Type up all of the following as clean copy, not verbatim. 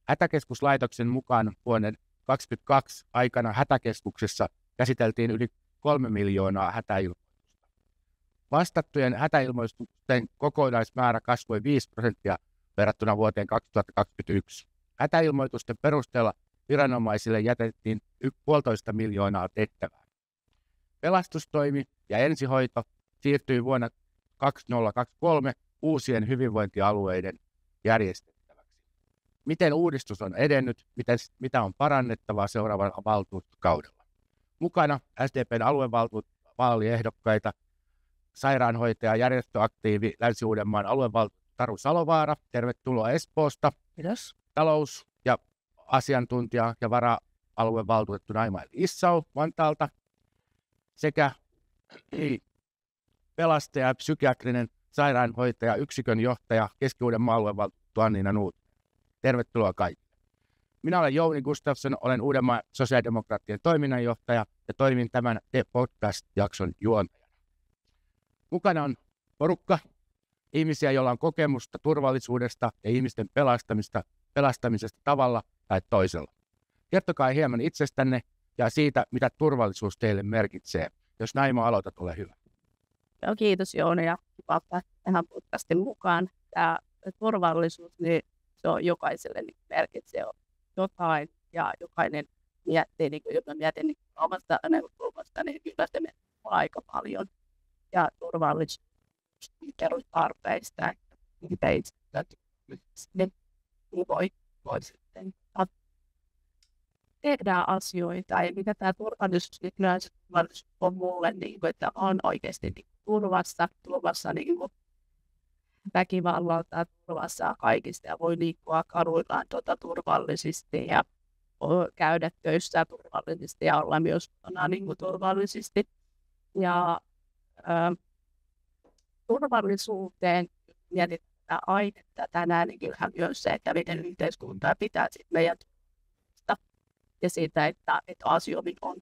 Hätäkeskuslaitoksen mukaan vuoden 2022 aikana hätäkeskuksessa käsiteltiin yli 3 miljoonaa hätäilmoitusta. Vastattujen hätäilmoitusten kokonaismäärä kasvoi 5% verrattuna vuoteen 2021. Hätäilmoitusten perusteella viranomaisille jätettiin 1,5 miljoonaa tehtävää. Pelastustoimi ja ensihoito siirtyi vuonna 2023 uusien hyvinvointialueiden järjestettäväksi. Miten uudistus on edennyt, mitä on parannettavaa seuraavalla valtuustokaudella? Mukana SDP:n aluevaaliehdokkaita, sairaanhoitaja, järjestöaktiivi, Länsi-Uudenmaan aluevaltuutettu Taru Salovaara, tervetuloa Espoosta. Kiitos. Talous- ja asiantuntija ja vara-aluevaltuutettu Naima Issau Vantaalta sekä pelastaja ja psykiatrinen sairaanhoitaja, yksikön johtaja, Keski-Uudenmaan aluevaltuutettu Anniina Nuut. Tervetuloa kaikille. Minä olen Jouni Gustafsson, olen Uudenmaan sosiaalidemokraattien toiminnanjohtaja ja toimin tämän podcast-jakson juontajana. Mukana on porukka, ihmisiä, joilla on kokemusta turvallisuudesta ja ihmisten pelastamisesta tavalla tai toisella. Kertokaa hieman itsestänne ja siitä, mitä turvallisuus teille merkitsee. Jos Naima aloitat, ole hyvä. Joo, kiitos Jouni ja kiva päästä tähän podcastin mukaan. Tämä turvallisuus, niin se on jokaiselle niin merkitsee jotain ja jokainen miettii, niin jos mä mietin niin omasta näkökulmasta, niin kyllä se menee aika paljon. Ja turvallisuus perustarpeista, mitä itse voi sitten tehdä asioita. Ja mitä tämä turvallisuus on mulle, niin kuin, että on oikeasti niin turvassa niin kuin väkivallalta, turvassa kaikista ja voi liikkua kaduillaan turvallisesti ja käydä töissä turvallisesti ja olla myös niin kuin turvallisesti. Ja turvallisuuteen mietitään ainetta tänään, niin kyllähän myös se, että miten yhteiskuntaa pitää sitten meidän ja siitä, että asioihin on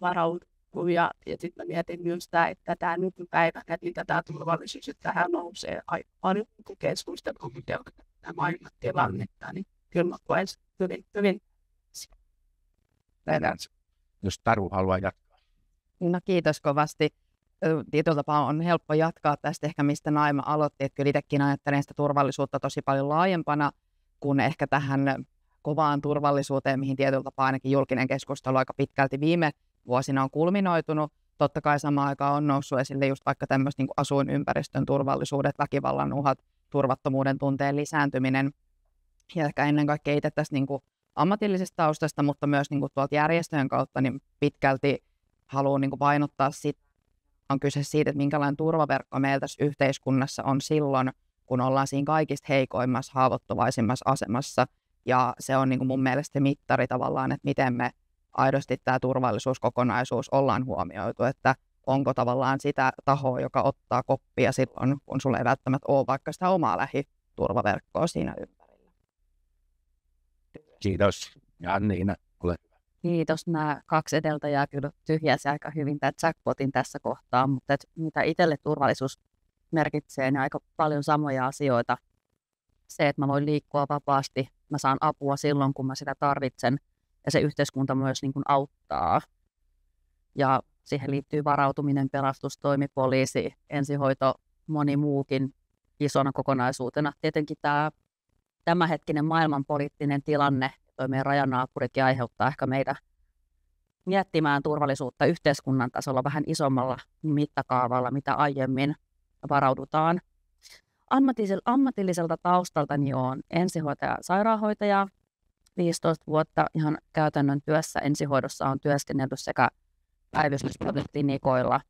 varauduttu. Ja sitten mä mietin myös sitä, että tämä nykypäivänä, että tämä turvallisuus, että tähän nousee aika paljon keskustelua, mitä on tämä maailman tilannetta, niin kyllä mä koen hyvin. Nähdään, jos Taru haluaa jatkaa. No kiitos kovasti. Tietyllä tapaa on helppo jatkaa tästä ehkä, mistä Naima aloitti, että kyllä itsekin ajattelen sitä turvallisuutta tosi paljon laajempana kuin ehkä tähän kovaan turvallisuuteen, mihin tietyllä tapaa ainakin julkinen keskustelu aika pitkälti viime vuosina on kulminoitunut. Totta kai samaan aikaan on noussut esille just vaikka tämmöiset niin kuin asuinympäristön turvallisuudet, väkivallan uhat, turvattomuuden tunteen lisääntyminen. Ja ehkä ennen kaikkea itse tästä niin kuin ammatillisesta taustasta, mutta myös niin kuin tuolta järjestöjen kautta niin pitkälti haluan niin kuin painottaa sitä. On kyse siitä, että minkälainen turvaverkko meillä tässä yhteiskunnassa on silloin, kun ollaan siinä kaikista heikoimmassa, haavoittuvaisimmassa asemassa. Ja se on niin kuin mun mielestä mittari tavallaan, että miten me aidosti tämä turvallisuuskokonaisuus ollaan huomioitu, että onko tavallaan sitä tahoa, joka ottaa koppia silloin, kun sulla ei välttämättä ole vaikka sitä omaa lähiturvaverkkoa siinä ympärillä. Kiitos. Ja Anniina, ole hyvä. Kiitos. Nämä kaksi edeltäjää kyllä tyhjäsi aika hyvin tämän jackpotin tässä kohtaa, mutta mitä itselle turvallisuus merkitsee, niin aika paljon samoja asioita. Se, että mä voin liikkua vapaasti, mä saan apua silloin, kun mä sitä tarvitsen, ja se yhteiskunta myös niin kuin auttaa. Ja siihen liittyy varautuminen, pelastustoimi, poliisi, ensihoito, moni muukin isona kokonaisuutena. Tietenkin tämä tämänhetkinen maailmanpoliittinen tilanne, toi meidän rajanaapuritkin aiheuttaa ehkä meitä miettimään turvallisuutta yhteiskunnan tasolla vähän isommalla mittakaavalla, mitä aiemmin varaudutaan. Ammatilliselta taustaltani olen ensihoitaja, sairaanhoitaja, 15 vuotta ihan käytännön työssä ensihoidossa on työskennellyt sekä päivystysklinikoilla,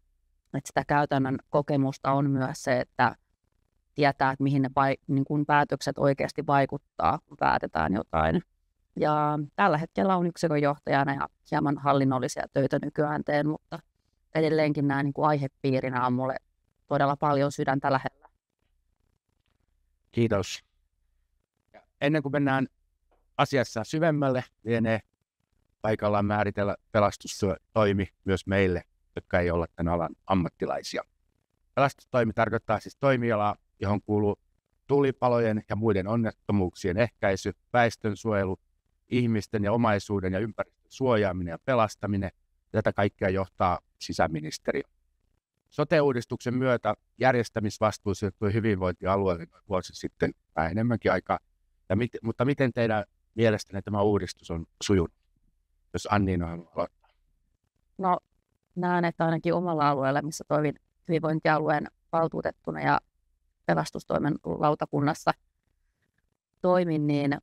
että sitä käytännön kokemusta on myös se, että tietää, että mihin ne niin kun päätökset oikeasti vaikuttaa, kun päätetään jotain. Ja tällä hetkellä on yksikön johtajana ja hieman hallinnollisia töitä nykyään teen, mutta edelleenkin nämä niin kuin aihepiirinä on mulle todella paljon sydäntä lähellä. Kiitos. Ja ennen kuin mennään asiassa syvemmälle, lienee paikallaan määritellä pelastustoimi myös meille, jotka ei olla tämän alan ammattilaisia. Pelastustoimi tarkoittaa siis toimialaa, johon kuuluu tulipalojen ja muiden onnettomuuksien ehkäisy, väestönsuojelu, ihmisten ja omaisuuden ja ympäristön suojaaminen ja pelastaminen. Tätä kaikkea johtaa sisäministeriö. Sote-uudistuksen myötä järjestämisvastuu siirtyi hyvinvointialueelle vuosi sitten vähän enemmänkin aikaa. Mutta miten teidän mielestänne tämä uudistus on sujunut, jos Anniina haluaa aloittaa? No, näen, että ainakin omalla alueella, missä toimin hyvinvointialueen valtuutettuna ja pelastustoimen lautakunnassa toimin, niin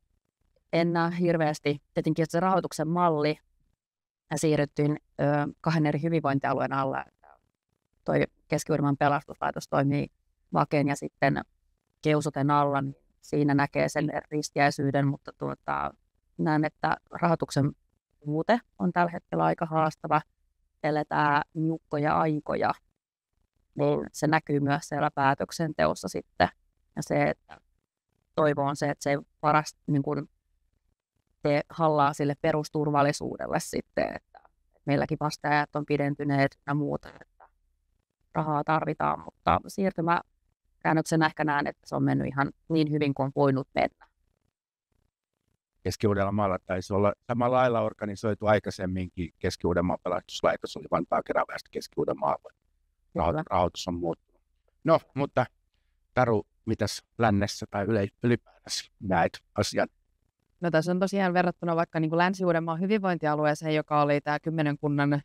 en näe hirveästi, tietenkin se rahoituksen malli, ja siirryttiin 2 eri hyvinvointialueen alla. Toi Keski-Uudenmaan pelastuslaitos toimii Vaken ja sitten Keusoten alla, niin siinä näkee sen ristiäisyyden, mutta näen, että rahoituksen puute on tällä hetkellä aika haastava. Eletään niukkoja aikoja, niin se näkyy myös siellä päätöksenteossa sitten. Ja se, että toivo on se, että se ei niin kuin tee hallaa sille perusturvallisuudelle sitten, että meilläkin vasteajat on pidentyneet ja muuta, että rahaa tarvitaan, mutta siirtymäkäännöksenä ehkä näen, että se on mennyt ihan niin hyvin kuin on voinut mennä. Keski-Uudellamaalla taisi olla samalla lailla organisoitu aikaisemminkin. Keski-Uudenmaan pelastuslaitos oli Vantaa Keraväästä Keski-Uudenmaalla. Rahoitus on muuttunut. No, mutta Taru, mitäs lännessä tai ylipäätänsä näet asiat? No tässä on tosiaan verrattuna vaikka niin kuin Länsi-Uudenmaan hyvinvointialueeseen, joka oli tämä 10 kunnan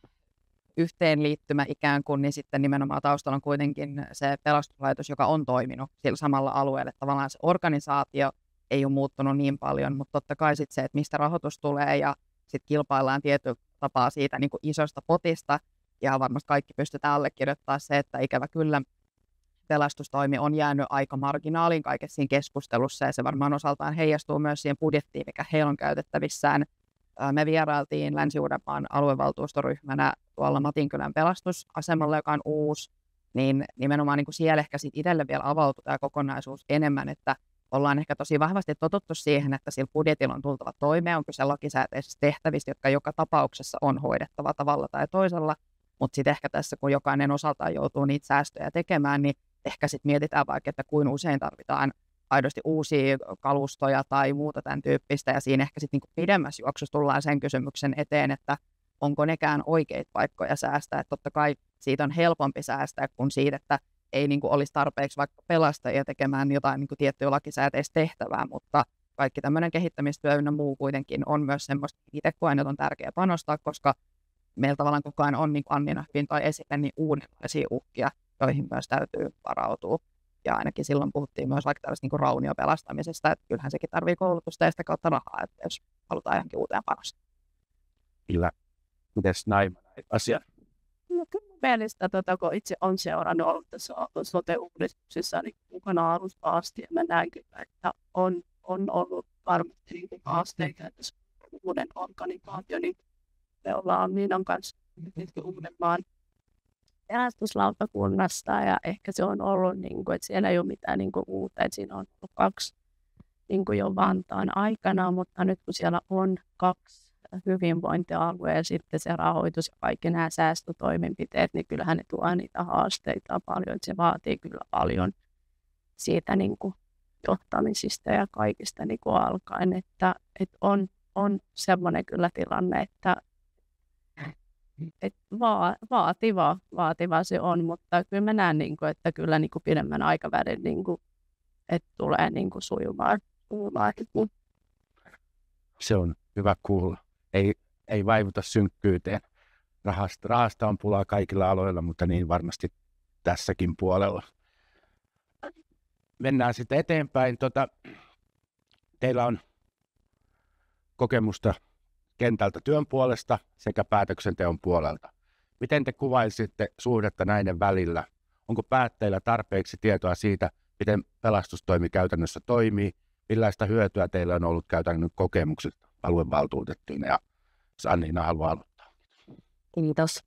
yhteenliittymä ikään kuin, niin sitten nimenomaan taustalla on kuitenkin se pelastuslaitos, joka on toiminut sillä samalla alueella. Tavallaan se organisaatio ei ole muuttunut niin paljon, mutta totta kai sitten se, että mistä rahoitus tulee ja sitten kilpaillaan tietyllä tapaa siitä niin kuin isosta potista. Ja varmasti kaikki pystytään allekirjoittamaan se, että ikävä kyllä pelastustoimi on jäänyt aika marginaaliin kaikessa siinä keskustelussa ja se varmaan osaltaan heijastuu myös siihen budjettiin, mikä heillä on käytettävissään. Me vierailtiin Länsi-Uudenmaan aluevaltuustoryhmänä tuolla Matinkylän pelastusasemalla, joka on uusi, niin nimenomaan niin kuin siellä ehkä sit itselle vielä avautui tämä kokonaisuus enemmän, että ollaan ehkä tosi vahvasti totuttu siihen, että sillä budjetilla on tultava toimeen, on kyse lakisääteisistä tehtävistä, jotka joka tapauksessa on hoidettava tavalla tai toisella, mutta sitten ehkä tässä, kun jokainen osaltaan joutuu niitä säästöjä tekemään, niin ehkä sitten mietitään vaikka, että kuinka usein tarvitaan aidosti uusia kalustoja tai muuta tämän tyyppistä, ja siinä ehkä sitten niinku pidemmässä juoksussa tullaan sen kysymyksen eteen, että onko nekään oikeita paikkoja säästää. Että totta kai siitä on helpompi säästää kuin siitä, että ei niinku olisi tarpeeksi vaikka pelastajia tekemään jotain niinku tiettyä lakisääteistä tehtävää, mutta kaikki tämmöinen kehittämistyö ynnä muu kuitenkin on myös semmoista, itse koen, että on tärkeää panostaa, koska meillä tavallaan koko ajan on, niin kuin Anniina hyvin toi esille, niin uudenlaisia uhkia, joihin myös täytyy varautua. Ja ainakin silloin puhuttiin myös vaikka tällaista niin rauniopelastamisesta, että kyllähän sekin tarvitsee koulutusta ja sitä kautta rahaa, että jos halutaan johonkin uuteen panostaa. Kyllä. Mites Naima näitä asiat? No kyllä mielestä, kun itse on seurannut ollut tässä sote-uudistuksessa niin mukana alusta asti, ja mä näen kyllä, että on ollut varmasti niin haasteita, että se uuden organisaatio, niin me ollaan Miinan kanssa Uudenmaan pelastuslautakunnasta ja ehkä se on ollut, niin kuin, että siellä ei ole mitään niin kuin, uutta, että siinä on ollut 2 niin kuin jo Vantaan aikana, mutta nyt kun siellä on 2 hyvinvointialueja ja sitten se rahoitus ja kaikki nämä säästötoimenpiteet, niin kyllähän ne tuo niitä haasteita paljon, että se vaatii kyllä paljon siitä niin kuin, johtamisista ja kaikista niin kuin alkaen, että on semmoinen kyllä tilanne, että vaativa se on, mutta kyllä mä näen, että kyllä pidemmän aikavälin, että tulee sujumaan. Se on hyvä kuulla. Ei vaivuta synkkyyteen. Rahasta on pulaa kaikilla aloilla, mutta niin varmasti tässäkin puolella. Mennään sitten eteenpäin. Teillä on kokemusta kentältä työn puolesta sekä päätöksenteon puolelta. Miten te kuvailisitte suhdetta näiden välillä? Onko päättäjillä tarpeeksi tietoa siitä, miten pelastustoimi käytännössä toimii? Millaista hyötyä teillä on ollut käytännön kokemuksesta aluevaltuutettuina? Ja Anniina haluaa aloittaa. Kiitos.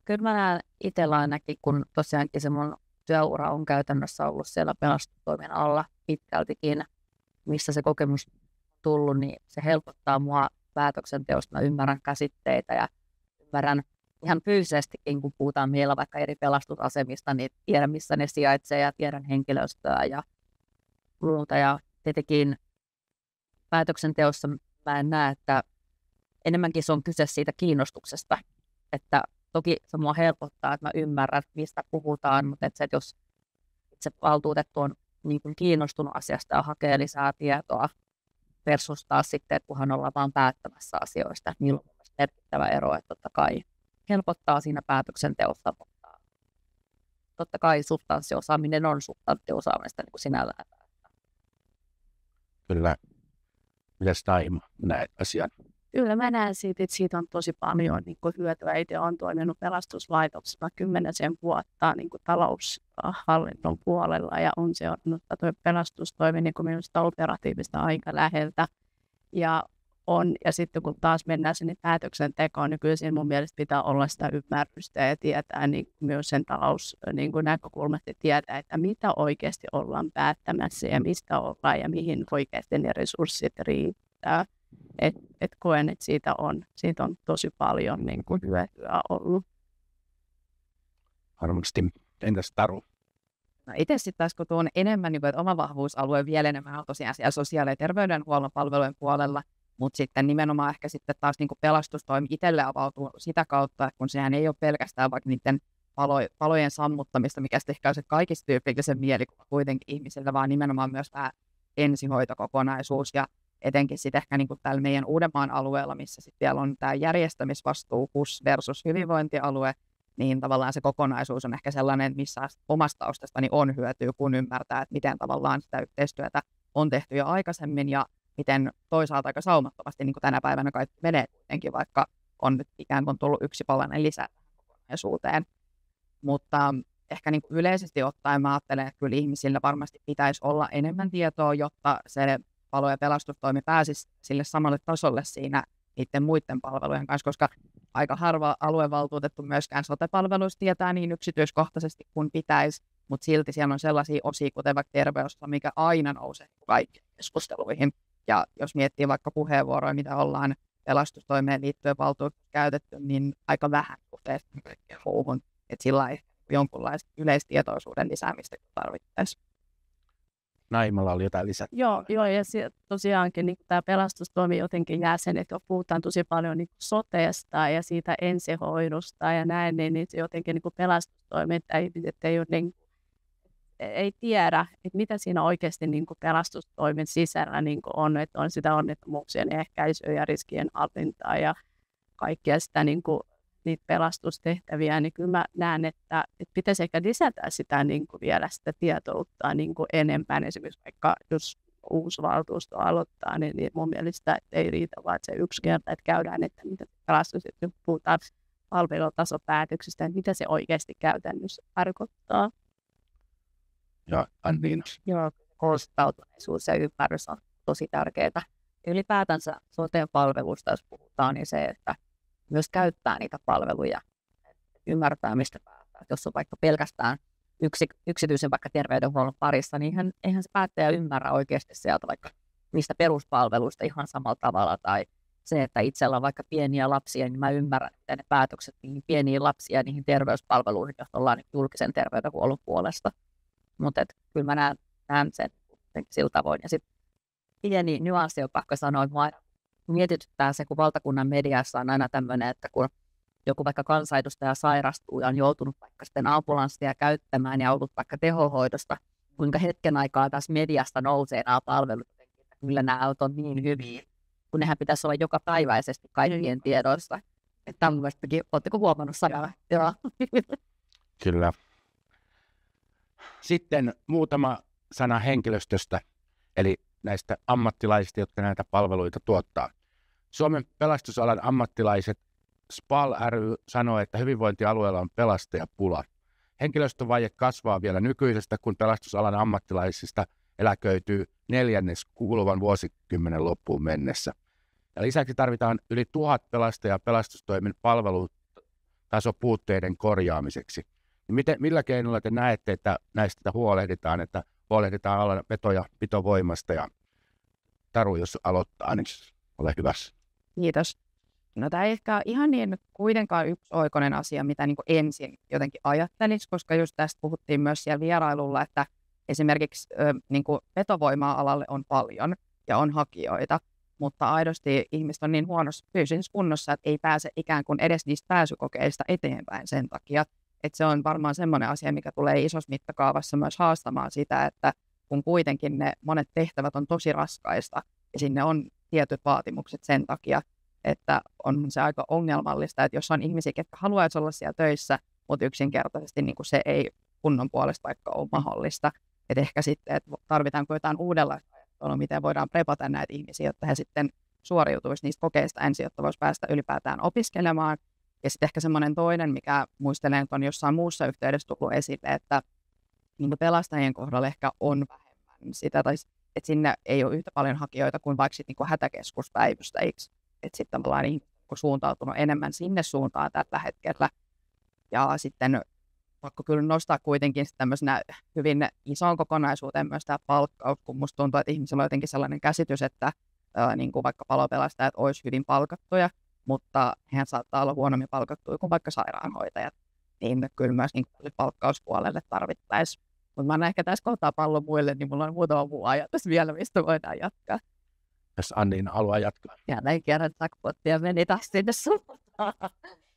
Kyllä mä näen itsellä ainakin, kun tosiaankin se mun työura on käytännössä ollut siellä pelastustoimen alla pitkältikin, missä se kokemus on tullut, niin se helpottaa mua päätöksenteosta. Mä ymmärrän käsitteitä ja ymmärrän ihan fyysisestikin, kun puhutaan meillä vaikka eri pelastusasemista, niin tiedän, missä ne sijaitsee ja tiedän henkilöstöä ja muuta. Ja tietenkin päätöksenteossa mä en näe, että enemmänkin se on kyse siitä kiinnostuksesta. Että toki se mua helpottaa, että mä ymmärrän, mistä puhutaan, mutta että jos itse valtuutettu on niin kuin kiinnostunut asiasta ja hakee lisää tietoa versus taas sitten, että kunhan ollaan vaan päättämässä asioista, niin on merkittävä ero, että totta kai helpottaa siinä päätöksenteossa, mutta totta kai substanssiosaaminen on substanssiosaamista niin kuin sinällään. Kyllä. Mitäs Taima näet asian? Kyllä mä näen siitä, että siitä on tosi paljon niin kuin hyötyä. Itse olen toiminut pelastuslaitoksessa 10 vuotta niin kuin taloushallinnon puolella ja on seurannut tuo pelastustoimi niin kuin minusta operatiivista aika läheltä. Ja sitten kun taas mennään sinne päätöksentekoon, niin kyllä siinä mun mielestä pitää olla sitä ymmärrystä ja tietää niin myös sen näkökulmasta tietää, että mitä oikeasti ollaan päättämässä ja mistä ollaan ja mihin oikeasti ne resurssit riittää. Et koen, että siitä on tosi paljon niin kuin hyötyä ollut. Varmasti. Entäs Taru? No itse sitten taas, kun tuon enemmän, niin kuin, että oma vahvuusalue vielä enemmän on tosiaan siellä sosiaali- ja terveydenhuollon palvelujen puolella, mutta sitten nimenomaan ehkä sitten taas niin kuin pelastustoimi itselle avautuu sitä kautta, että kun sehän ei ole pelkästään vaikka niiden palojen sammuttamista, mikä sitten ehkä on se kaikista tyypillisen mielikuva kuitenkin ihmisillä, vaan nimenomaan myös tämä ensihoitokokonaisuus ja etenkin sitten ehkä niin kuin täällä meidän Uudenmaan alueella, missä sitten vielä on tämä järjestämisvastuu HUS versus hyvinvointialue, niin tavallaan se kokonaisuus on ehkä sellainen, missä omasta taustastani on hyötyä, kun ymmärtää, että miten tavallaan sitä yhteistyötä on tehty jo aikaisemmin ja miten toisaalta aika saumattomasti niin kuin tänä päivänä kaikki menee kuitenkin, vaikka on nyt ikään kuin tullut yksi palanen lisää tähän kokonaisuuteen. Mutta ehkä niin kuin yleisesti ottaen mä ajattelen, että kyllä ihmisillä varmasti pitäisi olla enemmän tietoa, jotta se palo- ja pelastustoimi pääsisi sille samalle tasolle siinä niiden muiden palvelujen kanssa, koska aika harva aluevaltuutettu myöskään sote-palveluista tietää niin yksityiskohtaisesti kuin pitäisi, mutta silti siellä on sellaisia osia, kuten vaikka terveys, mikä aina nousee kaikkiin keskusteluihin. Ja jos miettii vaikka puheenvuoroja, mitä ollaan pelastustoimeen liittyen valtuutettu käytetty, niin aika vähän suhteessa kaikkeen muuhun. Että sillä ei jonkunlaista yleistietoisuuden lisäämistä tarvittaisiin. Naimalla oli jotain lisää. Joo, ja tosiaankin niin tämä pelastustoimi jotenkin jäsen, että puhutaan tosi paljon niin soteesta ja siitä ensihoidosta ja näin, niin jotenkin niin pelastustoimi, että ihmiset ei tiedä, että mitä siinä oikeasti niin pelastustoimen sisällä niin on, että on sitä onnettomuuksien ehkäisyä ja riskien hallintaa ja kaikkia sitä niitä pelastustehtäviä, niin kyllä mä näen, että pitäisi ehkä lisätä sitä vielä sitä tietoutta enemmän. Esimerkiksi vaikka jos uusi valtuusto aloittaa, niin mun mielestä ei riitä vaan se yksi kerta, että käydään, että mitä pelastus, että puhutaan palvelutasopäätöksistä, että mitä se oikeasti käytännössä tarkoittaa. Ja Anniina. Joo, kouluttautuneisuus ja ymmärrys on tosi tärkeää. Ylipäätänsä sote-palvelusta, jos puhutaan, niin se, että myös käyttää niitä palveluja, ymmärtää mistä päättää. Jos on vaikka pelkästään yksityisen vaikka terveydenhuollon parissa, niin eihän se päättäjä ymmärrä oikeasti sieltä vaikka niistä peruspalveluista ihan samalla tavalla. Tai se, että itsellä on vaikka pieniä lapsia, niin mä ymmärrän, että ne päätökset niihin pieniin lapsiin ja niihin terveyspalveluihin, jos ollaan julkisen terveydenhuollon puolesta. Mutta kyllä mä näen sen sillä tavoin. Ja sitten pieni nyanssi on pakko sanoa, että mä mietityttää se, kun valtakunnan mediassa on aina tämmöinen, että kun joku vaikka kansanedustaja sairastuu ja on joutunut vaikka sitten ambulanssia käyttämään ja ollut vaikka tehohoidosta, kuinka hetken aikaa taas mediasta nousee nämä palvelut. Kyllä nämä on niin hyviä, kun nehän pitäisi olla joka päiväisesti kaikkien tiedoissa. Että tämmöistäkin, oletteko huomannut sanaa? Joo. Kyllä. Sitten muutama sana henkilöstöstä, eli näistä ammattilaisista, jotka näitä palveluita tuottaa. Suomen pelastusalan ammattilaiset SPAL ry sanoo, että hyvinvointialueella on pelastajapula. Henkilöstövaje kasvaa vielä nykyisestä, kun pelastusalan ammattilaisista eläköityy 1/4 kuluvan vuosikymmenen loppuun mennessä. Ja lisäksi tarvitaan yli 1000 pelastajaa pelastustoimen palvelutasopuutteiden korjaamiseksi. Millä keinoilla te näette, että näistä huolehditaan, että huolehditaan alan veto- ja pitovoimasta? Ja Taru, jos aloittaa, niin ole hyvä. Kiitos. No tämä ei ehkä ole ihan niin kuitenkaan yksioikoinen asia, mitä niin kuin ensin jotenkin ajattelisi, koska just tästä puhuttiin myös siellä vierailulla, että esimerkiksi niin kuin vetovoimaa alalle on paljon ja on hakijoita, mutta aidosti ihmiset on niin huonossa fyysisessä kunnossa, että ei pääse ikään kuin edes niistä pääsykokeista eteenpäin sen takia. Että se on varmaan semmoinen asia, mikä tulee isossa mittakaavassa myös haastamaan sitä, että kun kuitenkin ne monet tehtävät on tosi raskaista ja sinne on tietyt vaatimukset sen takia, että on se aika ongelmallista, että jos on ihmisiä, jotka haluaisi olla siellä töissä, mutta yksinkertaisesti niin kuin se ei kunnon puolesta vaikka ole mahdollista. Että ehkä sitten, että tarvitaanko jotain uudenlaista ajattelua, miten voidaan prepata näitä ihmisiä, jotta he sitten suoriutuisi niistä kokeista ensin, jotta voisi päästä ylipäätään opiskelemaan. Ja sitten ehkä semmoinen toinen, mikä muistelen, että on jossain muussa yhteydessä tullut esille, että niin pelastajien kohdalla ehkä on vähemmän sitä, tai että sinne ei ole yhtä paljon hakijoita kuin vaikka sitten niin hätäkeskuspäivystäjiksi. Että sitten ollaan niin suuntautunut enemmän sinne suuntaan tällä hetkellä. Ja sitten pakko kyllä nostaa kuitenkin tämmöisenä hyvin isoon kokonaisuuteen myös tämä palkkaus, kun musta tuntuu, että ihmisillä on jotenkin sellainen käsitys, että niin kuin vaikka palopelastajat olisi hyvin palkattuja, mutta hehän saattaa olla huonommin palkattuja kuin vaikka sairaanhoitajat, niin kyllä myös niin palkkauspuolelle tarvittaisiin. Mutta mä annan ehkä tässä kohtaa pallon muille, niin mulla on muutama muu ajatus vielä, mistä voidaan jatkaa. Jos Anniina haluaa jatkaa. Jälleen kerran jackpottia meni taas sinne suuntaan.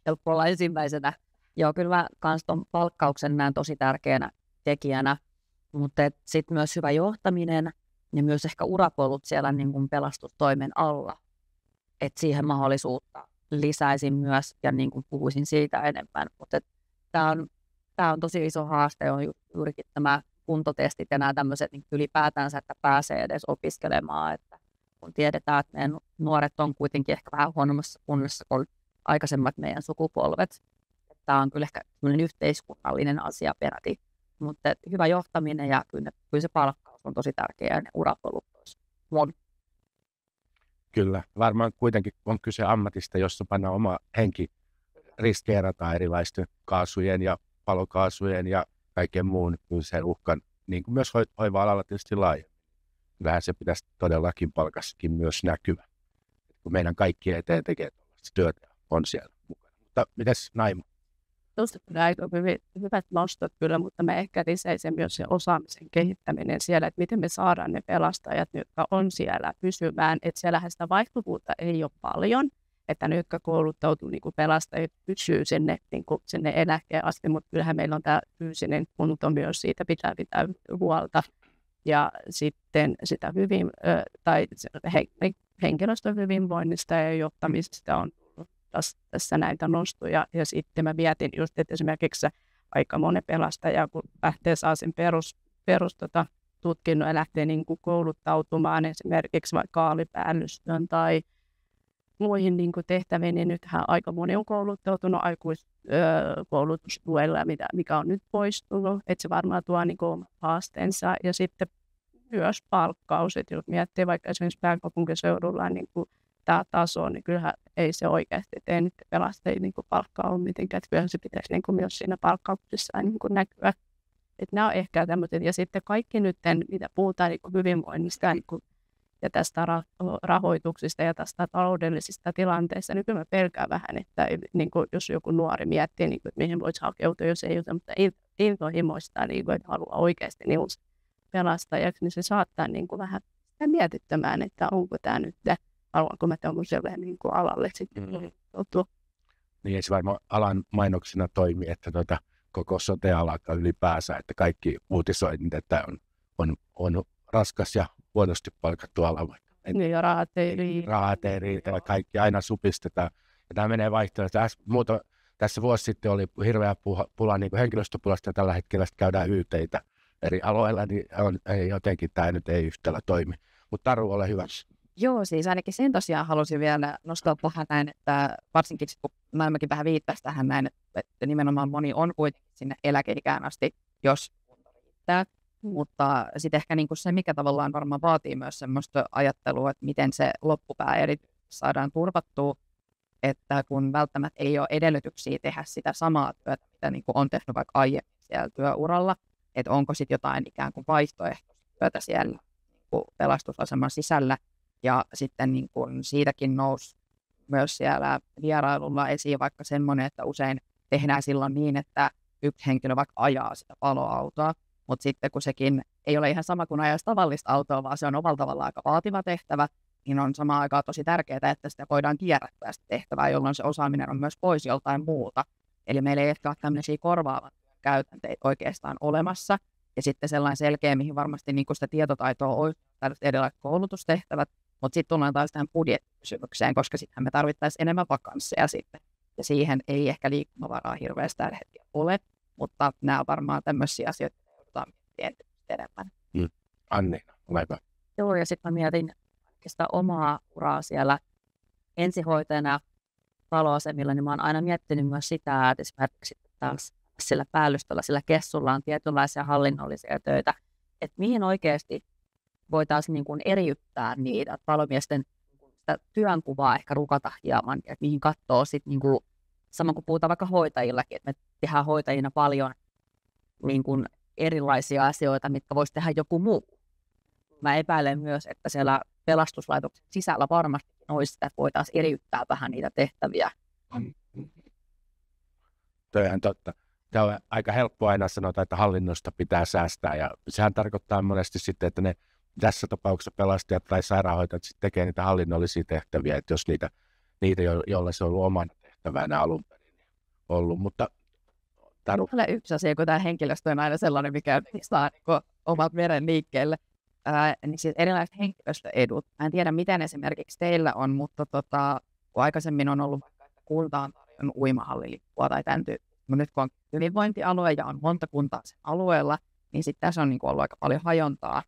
Helppo olla ensimmäisenä. Joo, kyllä mä kans ton palkkauksen näen tosi tärkeänä tekijänä, mutta sitten myös hyvä johtaminen ja myös ehkä urapolut siellä niin kuin pelastustoimen alla. Että siihen mahdollisuutta lisäisin myös ja niin kuin puhuisin siitä enemmän. Mutta tämä on tosi iso haaste, on juurikin tämä kuntotestit ja nämä tämmöiset niin ylipäätänsä, että pääsee edes opiskelemaan. Että kun tiedetään, että meidän nuoret on kuitenkin ehkä vähän huonommassa kunnossa kuin aikaisemmat meidän sukupolvet. Tämä on kyllä ehkä yhteiskunnallinen asia peräti, mutta hyvä johtaminen ja kyllä se palkkaus on tosi tärkeää ja ne urapolut olisi. Kyllä, varmaan kuitenkin on kyse ammatista, jossa pannaan oma henki riskeerataan erilaisten kaasujen ja palokaasujen ja kaiken muun sen uhkan, niin kuin myös hoiva-alalla tietysti laajemmin. Vähän se pitäisi todellakin palkassakin myös näkyä, kun meidän kaikkien eteen tekee työtä on siellä mukana. Mutta mitäs Naima? Tuosta kyllä aika hyvät nostot kyllä, mutta me ehkä lisäisin myös se osaamisen kehittäminen siellä, että miten me saadaan ne pelastajat, jotka on siellä pysymään, että siellähän sitä vaihtuvuutta ei ole paljon, että ne, jotka kouluttautuu niin kuin pelastajat, pysyy sinne, niin kuin sinne eläkkeen asti, mutta kyllähän meillä on tämä fyysinen kunto myös, siitä pitää huolta. Ja sitten sitä henkilöstön hyvinvoinnista ja johtamisesta on tässä näitä nostoja. Ja sitten mä mietin just, että esimerkiksi aika monen pelastaja, kun lähtee saa sen perustutkinnon ja lähtee niin kuin kouluttautumaan esimerkiksi vaikka kaalipäällystön tai muihin niin kuin tehtäviin, niin nythän aika moni on kouluttautunut aikuiskoulutustuella, mikä on nyt poistunut, että se varmaan tuo niin kuin haasteensa. Ja sitten myös palkkaus, että jos miettii vaikka esimerkiksi pääkaupunkiseudulla niin kuin tämä taso, niin kyllähän ei se oikeasti tee nyt pelastajia niin kuin palkkaa ole mitenkään, että kyllähän se pitäisi niin kuin myös siinä palkkauksessa niin kuin näkyä. Että nämä on ehkä tämmöiset, ja sitten kaikki nyt, mitä puhutaan niin kuin hyvinvoinnista niin kuin, ja tästä rahoituksista ja tästä taloudellisista tilanteista, niin kyllä mä pelkään vähän, että niin kuin, jos joku nuori miettii, niin kuin, että mihin voisi hakeutua, jos ei ole semmoista intohimoista, niin kuin, että haluaa oikeasti niin pelastajaksi, niin se saattaa niin kuin, vähän sitä mietittämään, että onko tämä nyt, haluanko mä tämmöiselle niin kuin alalle sitten Niin ei se varmaan alan mainoksena toimi, että koko sote-ala ylipäänsä, että kaikki uutisoinnit, että on raskas ja huonosti palkattu ala. Niin, ja rahat ei riitä, kaikki aina supistetaan. Ja tämä menee vaihtoehtoon. Tässä vuosi sitten oli hirveä pula niin henkilöstöpulasta, ja tällä hetkellä käydään yteitä eri aloilla, niin jotenkin tämä nyt ei yhtäällä toimi. Mutta Taru, ole hyvä. Joo, siis ainakin sen tosiaan halusin vielä nostaa tähän näin, että varsinkin kun Naimikin vähän viittasi tähän näin, että nimenomaan moni on kuitenkin sinne eläkeikään asti, jos kunta riittää. Mutta sitten ehkä niin kuin se, mikä tavallaan varmaan vaatii myös semmoista ajattelua, että miten se loppupää erityisesti saadaan turvattua, että kun välttämättä ei ole edellytyksiä tehdä sitä samaa työtä, mitä niin kuin on tehnyt vaikka aiemmin siellä työuralla, että onko sitten jotain ikään kuin vaihtoehtoista työtä siellä niin kuin pelastusaseman sisällä. Ja sitten niin kuin siitäkin nousi myös siellä vierailulla esiin vaikka semmoinen, että usein tehdään silloin niin, että yksi henkilö vaikka ajaa sitä paloautoa, mutta sitten kun sekin ei ole ihan sama kuin ajaisi tavallista autoa, vaan se on omalla tavallaan aika vaativa tehtävä, niin on samaan aikaan tosi tärkeää, että sitä voidaan kierrättää sitä tehtävää, jolloin se osaaminen on myös pois joltain muuta. Eli meillä ei ehkä ole tämmöisiä korvaavan käytänteitä oikeastaan olemassa. Ja sitten sellainen selkeä, mihin varmasti niin sitä tietotaitoa on tällaiset erilaiset koulutustehtävät, mutta sitten tullaan taas tähän budjettikysymykseen, koska sittenhän me tarvittaisiin enemmän vakansseja sitten. Ja siihen ei ehkä liikkumavaraa hirveästi tällä hetkellä ole, mutta nämä on varmaan tämmöisiä asioita, joita joudutaan miettimään enemmän. Anniina, ole hyvä. Joo, ja sitten mä mietin sitä omaa uraa siellä ensihoitajana paloasemilla, niin mä oon aina miettinyt myös sitä, että esimerkiksi taas sillä päällystöllä, sillä kessulla on tietynlaisia hallinnollisia töitä, että mihin oikeasti voitaisiin niin kuin eriyttää niitä palomiesten sitä työnkuvaa ehkä rukata hieman, että mihin katsoo sitten, niin kuin, sama kuin puhutaan vaikka hoitajillakin, että me tehdään hoitajina paljon niin kuin erilaisia asioita, mitkä voisi tehdä joku muu. Mä epäilen myös, että siellä pelastuslaitoksen sisällä varmasti olisi sitä, että voitaisiin eriyttää vähän niitä tehtäviä. Toihan totta. Tämä on aika helppo aina sanota, että hallinnosta pitää säästää, ja sehän tarkoittaa monesti sitten, että ne tässä tapauksessa pelastajat tai sairaanhoitajat sitten tekee niitä hallinnollisia tehtäviä, että jos niitä joilla se on ollut omana tehtävänä alun perin ollut, mutta Taru. Yksi asia, kun tämä henkilöstö on aina sellainen, mikä saa omat meren liikkeelle, niin siis erilaiset henkilöstöedut. Mä en tiedä, miten esimerkiksi teillä on, mutta kun aikaisemmin on ollut vaikka, että kunta on tarjonnut uimahallilippua tai tämän tyyppistä. Nyt kun on hyvinvointialue ja on monta kuntaa sen alueella, niin sitten tässä on niin ollut aika paljon hajontaa.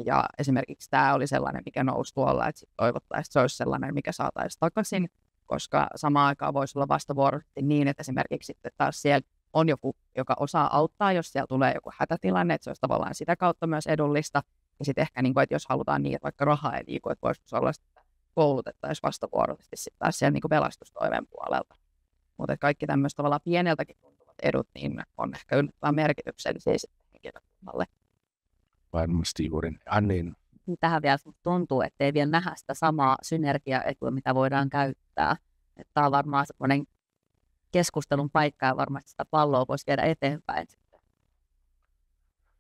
Ja esimerkiksi tämä oli sellainen, mikä nousi tuolla, että toivottaisiin, että se olisi sellainen, mikä saataisiin takaisin, koska samaan aikaan voisi olla vastavuoroisesti niin, että esimerkiksi sitten taas siellä on joku, joka osaa auttaa, jos siellä tulee joku hätätilanne, että se olisi tavallaan sitä kautta myös edullista. Ja sitten ehkä, niin kuin, että jos halutaan niin, että vaikka rahaa ei liiku, että voisi olla, että koulutettaisiin vastavuoroisesti sitten taas siellä niin pelastustoimen puolelta. Mutta kaikki tämmöiset tavallaan pieneltäkin tuntuvat edut, niin on ehkä yllättävän merkityksellisiä sitten henkilökunnalle. Varmasti juuri. Anniin. Tähän vielä tuntuu, että ei vielä nähdä sitä samaa synergiaetua, mitä voidaan käyttää. Tämä on varmaan semmoinen keskustelun paikka ja varmasti sitä palloa voisi viedä eteenpäin.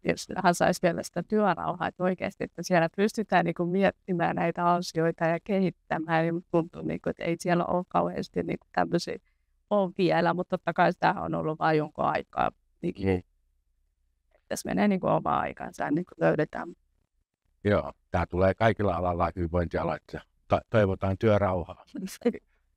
Jos hän saisi vielä sitä työrauhaa, että oikeasti että siellä pystytään niin kuin miettimään näitä asioita ja kehittämään, niin tuntuu, niin kuin, että ei siellä ole kauheasti niin kuin tämmöisiä ole vielä, mutta totta kai sitä on ollut vain jonkun aikaa. Niin, tässä menee niin kuin omaa aikansa, niin kuin löydetään. Joo, tämä tulee kaikilla alalla hyvinvointialalla, että toivotaan työrauhaa,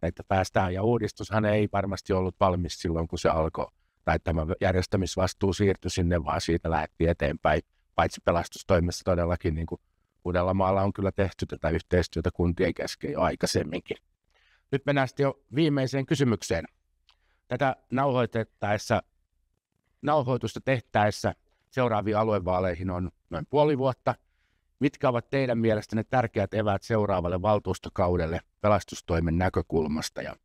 että päästään. Ja uudistushan ei varmasti ollut valmis silloin, kun se alkoi, tai tämä järjestämisvastuu siirtyi sinne, vaan siitä lähdettiin eteenpäin. Paitsi pelastustoimessa todellakin, niin kuin Uudellamaalla on kyllä tehty tätä yhteistyötä kuntien kesken jo aikaisemminkin. Nyt mennään sitten jo viimeiseen kysymykseen. Tätä nauhoitusta tehtäessä seuraaviin aluevaaleihin on noin puoli vuotta. Mitkä ovat teidän mielestänne tärkeät eväät seuraavalle valtuustokaudelle pelastustoimen näkökulmasta? Ja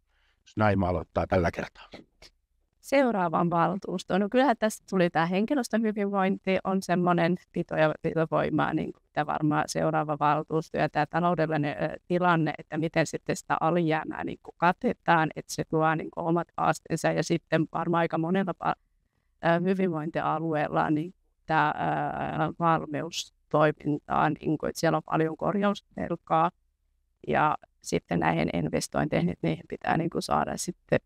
jos Naima aloittaa tällä kertaa. Seuraavan valtuustoon. No kyllähän tässä tuli tämä henkilöstön hyvinvointi on semmoinen pito- ja pitovoimaa, niin mitä varmaan seuraava valtuusto ja tämä taloudellinen tilanne, että miten sitten sitä alijäämää niin katetaan, että se tuo niin omat haasteensa ja sitten varmaan aika monella hyvinvointialueella niin tämä valmeustoimintaa, niin kuin, että siellä on paljon korjausvelkaa ja sitten näihin investointeihin, niihin pitää niin kuin saada sitten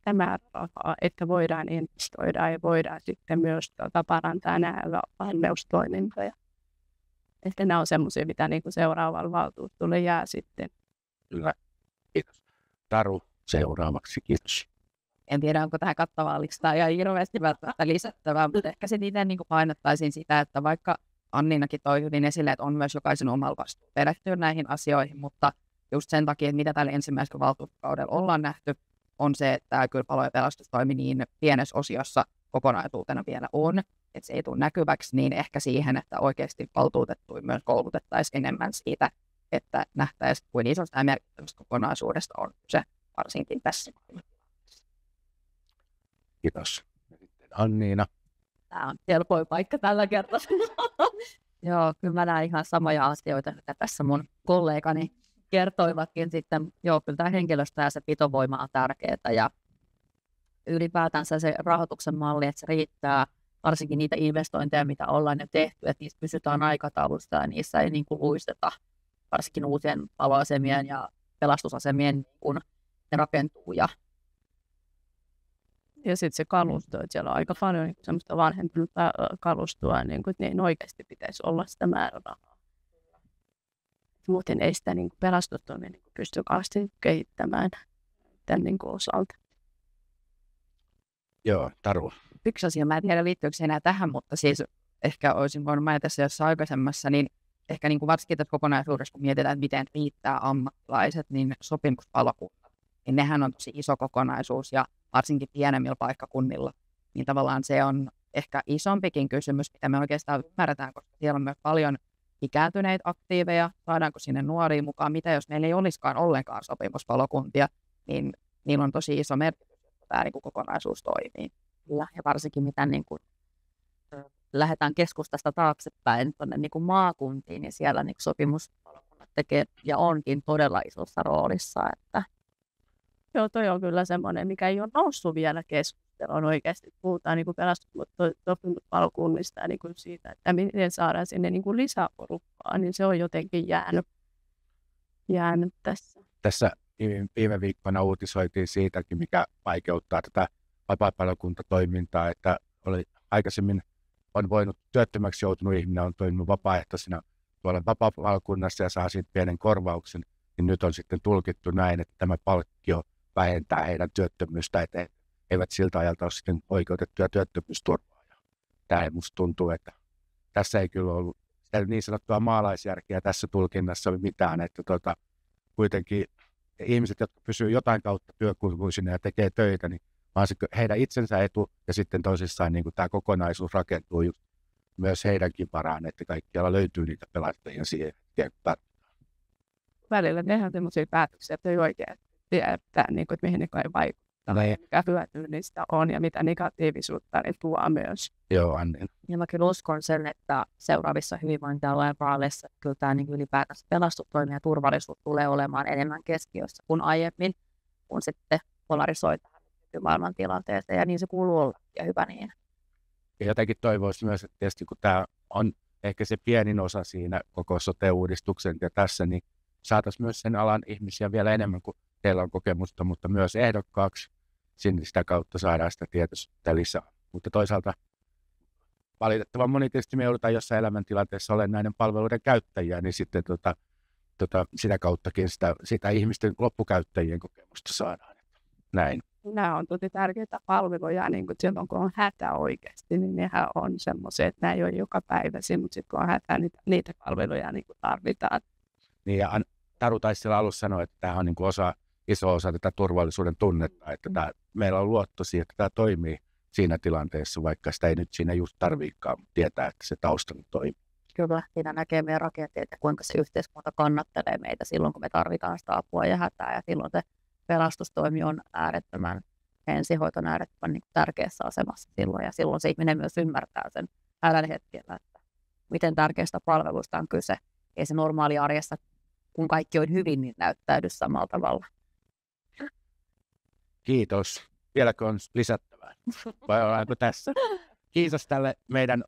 tämä rahaa, että voidaan investoida ja voidaan sitten myös parantaa nämä valmeustoimintoja. Että nämä on semmoisia, mitä niin kuin seuraavalla valtuustolle jää sitten. Kyllä, kiitos. Taru seuraavaksi, kiitos. En tiedä, onko tähän kattavaa listaa ja hirveästi välttämättä lisättävää, mutta ehkä sitten itse niin painottaisin sitä, että vaikka Anniinakin toi hyvin esille, että on myös jokaisen omalla vastuu perehtyä näihin asioihin, mutta just sen takia, että mitä tällä ensimmäisellä valtuustokaudella ollaan nähty, on se, että kyllä palo- ja pelastustoimi niin pienessä osiossa kokonaisuutena vielä on, että se ei tule näkyväksi, niin ehkä siihen, että oikeasti valtuutettuja myös koulutettaisiin enemmän siitä, että nähtäisiin, kuin isosta ja merkittävästä kokonaisuudesta on se varsinkin tässä. Kiitos. Anniina. Tämä on helpoin paikka tällä kertaa. Joo, kyllä mä näen ihan samoja asioita, mitä tässä mun kollegani kertoivatkin sitten. Joo, kyllä tämä henkilöstö ja se pitovoima on tärkeää ja ylipäätänsä se rahoituksen malli, että se riittää varsinkin niitä investointeja, mitä ollaan jo tehty, että niissä pysytään aikataulussa ja niissä ei niin kuin luisteta, varsinkin uusien paloasemien ja pelastusasemien niin kuin ne rakentuu. Ja sitten se kalusto, että siellä on aika paljon niin semmoista vanhentunutta kalustoa, niin kuin, että niin oikeasti pitäisi olla sitä määrärahaa. Muuten ei sitä niin pelastustoimia niin pysty kauheasti kehittämään tämän niin osalta. Joo, Taru. Yksi asia, mä en tiedä liittyykö se enää tähän, mutta siis ehkä olisin voinut mainita tässä jossain aikaisemmassa, niin ehkä niin kuin varsinkin tässä kokonaisuudessa, kun mietitään, että miten riittää ammattilaiset, niin sopimuspalokunnat, niin nehän on tosi iso kokonaisuus ja varsinkin pienemmillä paikkakunnilla, niin tavallaan se on ehkä isompikin kysymys, mitä me oikeastaan ymmärretään, koska siellä on myös paljon ikääntyneitä aktiiveja, saadaanko sinne nuoria mukaan, mitä jos meillä ei olisikaan ollenkaan sopimuspalokuntia, niin niillä on tosi iso merkitys, että tämä niin kuin kokonaisuus toimii. Ja varsinkin mitä niin kuin, lähdetään keskustasta taaksepäin tuonne niin kuin maakuntiin, niin siellä niin sopimuspalokunnat tekee ja onkin todella isossa roolissa. Että... Joo, toi on kyllä semmoinen, mikä ei ole noussut vielä keskusteluun oikeasti. Puhutaan niin pelastuspalokunnista ja niin kuin siitä, että miten saadaan sinne niin kuin lisää porukkaa, niin se on jotenkin jäänyt tässä. Tässä viime viikkona uutisoitiin siitäkin, mikä vaikeuttaa tätä vapaapalokuntatoimintaa, että aikaisemmin on voinut työttömäksi joutunut ihminen on toiminut vapaaehtoisena tuolla vapaapalokunnassa ja saa siitä pienen korvauksen, niin nyt on sitten tulkittu näin, että tämä palkkio vähentää heidän työttömyystä, että eivät siltä ajalta ole sitten oikeutettuja työttömyysturvaa. Tämä musta tuntuu, että tässä ei kyllä ollut niin sanottua maalaisjärkeä tässä tulkinnassa mitään, että kuitenkin ihmiset, jotka pysyvät jotain kautta työkykyisinä ja tekee töitä, niin vaan se heidän itsensä etu ja sitten tosissaan niin tämä kokonaisuus rakentuu just myös heidänkin varaan, että kaikkialla löytyy niitä pelastajia siihen, että välillä tehdään sellaisia päätöksiä, että ei oikein tiedä, niin kuin, että mihin ne kai vaikuttaa, mikä hyötyä niistä on ja mitä negatiivisuutta ne tuo myös. Joo, Anni. Ja mä kyllä uskon sen, että seuraavissa hyvinvointialueen vaaleissa kyllä tämä niin ylipäätänsä pelastustoimi ja turvallisuus tulee olemaan enemmän keskiössä kuin aiemmin, kun sitten polarisoi tähän maailman tilanteeseen, ja niin se kuuluu olla, ja hyvä niin. Ja jotenkin toivoisi myös, että tietysti kun tämä on ehkä se pienin osa siinä koko sote-uudistuksen ja tässä, niin saataisiin myös sen alan ihmisiä vielä enemmän kuin teillä on kokemusta, mutta myös ehdokkaaksi. Sitä kautta saadaan sitä tietoisuutta lisää. Mutta toisaalta valitettavan moni tietysti me joudutaan jossain elämäntilanteessa olemaan näiden palveluiden käyttäjiä, niin sitten sitä kauttakin sitä ihmisten loppukäyttäjien kokemusta saadaan. Näin. Nämä on tosi tärkeitä palveluja, niin kuin silloin kun on hätä oikeasti, niin nehän on semmoisia, että nämä ei ole joka päiväsi, mutta sitten kun on hätä, niin niitä palveluja niin kuin tarvitaan. Niin ja Taru taisi siellä alussa sanoa, että tämä on niin kuin iso osa tätä turvallisuuden tunnetta, että meillä on luotto siihen, että tämä toimii siinä tilanteessa, vaikka sitä ei nyt siinä just tarviikaan, mutta tietää, että se taustalla toimii. Kyllä, siinä näkee meidän rakenteet ja kuinka se yhteiskunta kannattelee meitä silloin, kun me tarvitaan sitä apua ja hätää, ja silloin se pelastustoimi on äärettömän, ensihoito on äärettömän niin tärkeässä asemassa silloin, ja silloin se ihminen myös ymmärtää sen hädän hetkellä, että miten tärkeästä palvelusta on kyse. Ei se normaali arjessa, kun kaikki on hyvin, niin näyttäydy samalla tavalla. Kiitos. Vieläkö on lisättävää? Vai ollaanko tässä? Kiitos tälle meidän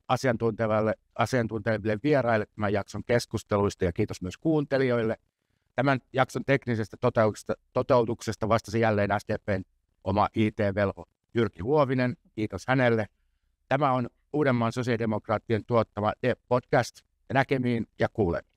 asiantunteville vieraille tämän jakson keskusteluista ja kiitos myös kuuntelijoille. Tämän jakson teknisestä toteutuksesta vastasi jälleen SDP:n oma IT-velho Jyrki Huovinen. Kiitos hänelle. Tämä on Uudenmaan sosiaalidemokraattien tuottama podcast. Näkemiin ja kuulemiin.